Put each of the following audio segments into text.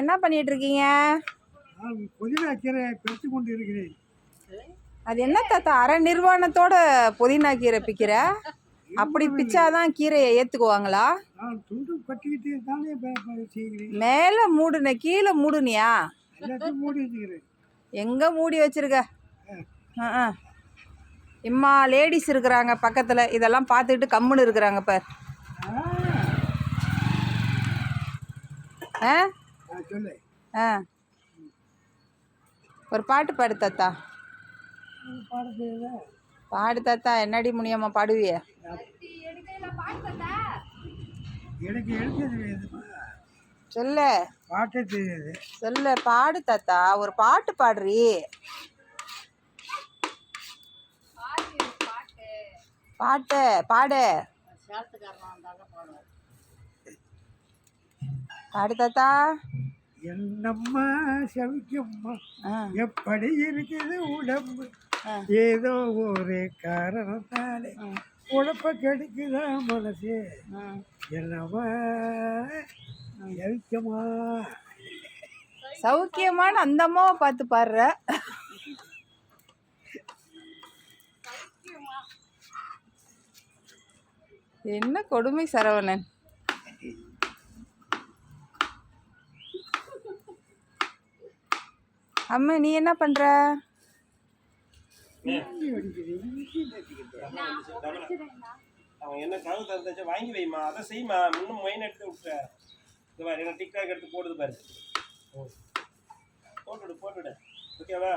என்ன பண்ணிட்டு இருக்கீங்க? புதினா கீரை பிரித்து கொண்டு இருக்கிறேன். அது என்ன தாத்தா அரை நிர்வாணத்தோட புதினா கீரை பிக்கிற? அப்படி பிச்சாதான் கீரையை ஏத்துக்குவாங்களா? நான் துண்டு கட்டிக்கிட்டு தானே செய்கிறேன். மேல மூடுன கீழே மூடுனியா? எல்லாத்தையும் மூடி வச்சுக்கிறேன். எங்க மூடி வச்சிருக்க? இம்மா லேடிஸ் இருக்கிறாங்க பக்கத்துல, இதெல்லாம் பார்த்துக்கிட்டு கம்முன்னு இருக்கிறாங்க பார். சொல்லு. ஒரு பாட்டு பாடு தாத்தா. பாட பாடு தாத்தா. என்னடி முனியம்மா பாடுவிய? எனக்கு எழுத தெரியாது. சொல்லு. பாட்டே தெரியாது. சொல்லு. பாடு தாத்தா. ஒரு பாட்டு பாடுறி. பாட்டு பாடு. பாடு தாத்தா. என்னம்மா சவிக்கம்மா, எப்படி இருக்குது உடம்பு? ஏதோ ஒரு காரணத்தாலே உழப்ப கெடுக்குதா மனசே. என்னம்மா சவிக்கம்மா. சௌக்கியமான அந்த அம்மாவை பார்த்து பாடுற. என்ன கொடுமை சரவணன். அம்மா நீ என்ன பண்ற? அவன் என்ன கவு தந்தாச்சும் வாங்கி வைமா, அதை செய்யுமா. இன்னும் மைன் எடுத்து விட்டுற. இது மாதிரி என்ன டிக்டாக் எடுத்து போடுது பாரு. போட்டுடு ஓகேவா?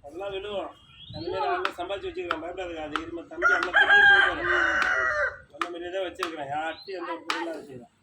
அதெல்லாம் விடுவோம். அந்த மாதிரி நல்லா சம்பாதிச்சு வச்சுக்கிறேன். பயப்படாது. அது இரும தம்பி அந்த மாதிரியே தான் வச்சிருக்கிறேன். யார்ட்டையும் எந்த பொருளாக வச்சுக்கிறேன்.